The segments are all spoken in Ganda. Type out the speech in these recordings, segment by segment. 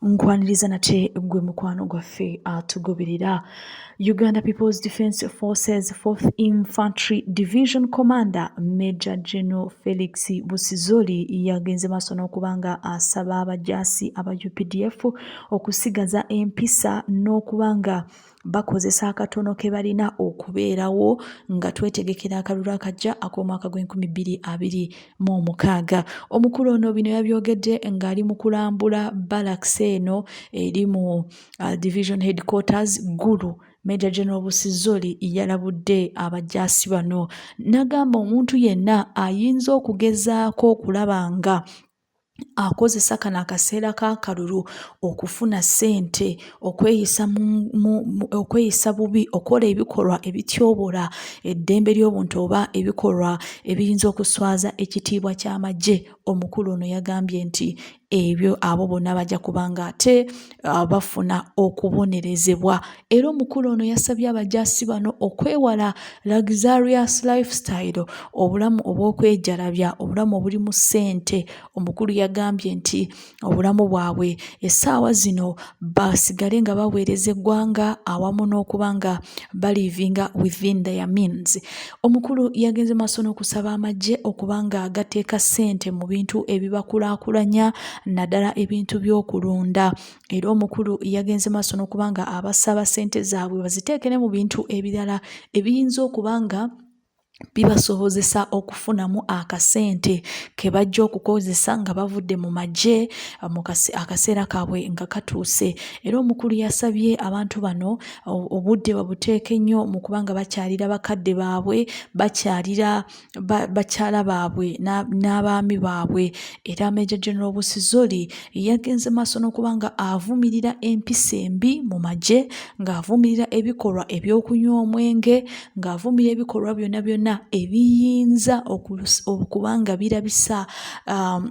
Nkwaniriza nate gwe mukwano gwaffe atugoberera. Uganda People's Defence Forces 4th Infantry Division Commander Major General Felix Busizoli yagenze maaso n'okubanga asaba abajaasi aba UPDF okusigaza empisa n'okubanga bakozesa akatono ke balina okubeerawo nga twetegekera akalulu akajja ak'omwaka gw'2026. Omukulu ono bino yabyogedde ng'ali mu kulambula barracks eno eri mu division headquarters Gulu. Major General Busizoli yalabudde abajaasi bano. Nagamba omuntu yenna ayinza okugezaako okulaba nga akozesa kano akaseera k'akalulu okufuna ssente, okweyisa bubi, okola ebikolwa ebityobola eddembe ly'obuntu oba ebikolwa ebiyinza okuswaza ekitiibwa ky'amagye. Omukulu ono yagambye nti ebyo abo bonna bajja kubanga ate bafuna okubonerezebwa. Era omukulu ono yasabye abajaasi bano okwewala luxurious lifestyle, obulamu obw'okwejalabya, obulamu obulimu ssente. Omukulu yagambye nti obulamu bwabwe essaawa zino basigale nga baweereza eggwanga awamu n'okuba nga balivinga within their means. Omukulu yagenze maaso n'okusaba amagye okuba nga agateeka ssente mu bintu ebibakulaakulanya, naddala ebintu by'okulunda. Era omukulu yagenze maaso n'okuba nga abasaba ssente zaabwe baziteekere mu bintu ebirala ebiyinza okuba nga bibasobozesa okufunamu akasente ke bajja okukozesa nga bavudde mu magye akaseera kaabwe nga katuuse. Era omukulu yasabye abantu bano obudde babuteeke nnyo mu kubanga bakyalira bakadde baabwe, bakyalira bakyala baabwe n'abaami baabwe. Era Major General Busizoli yagenze maaso n'okuba nga avumirira empisa embi mu magye, ng'avumirira ebikolwa eby'okunywa omwenge, ng'avumirira ebikolwa byonna ebiyinza okubanga birabisa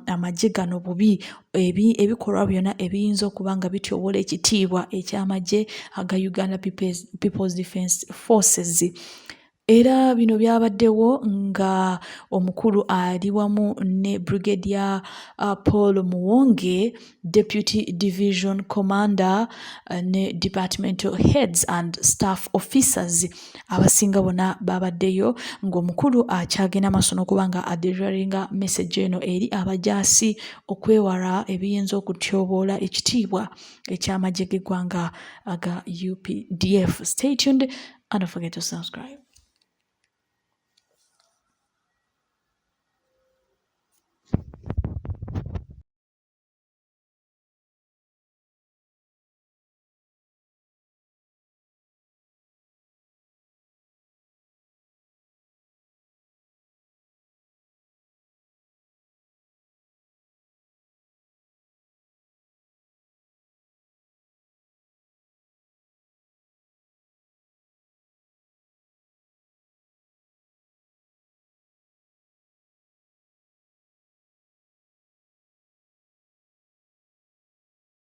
amagye gano bubi, ebikolwa byonna ebiyinza okubanga bityobola ekitiibwa eky'amagye aga Uganda People's Defence Forces. Era bino byabaddewo nga omukulu ali wamu ne Brigadier Paul Muwonge, Deputy Division Commander ne Departmental Heads and Staff Officers. Abasinga bona babaddeyo ng'omukulu akyagenda maaso n'okuba nga adeliveringa message eno eri abajaasi okwewala ebiyinza okutyoboola ekitiibwa eky'amagye g'eggwanga aga UPDF. Stay tuned and don't forget to subscribe.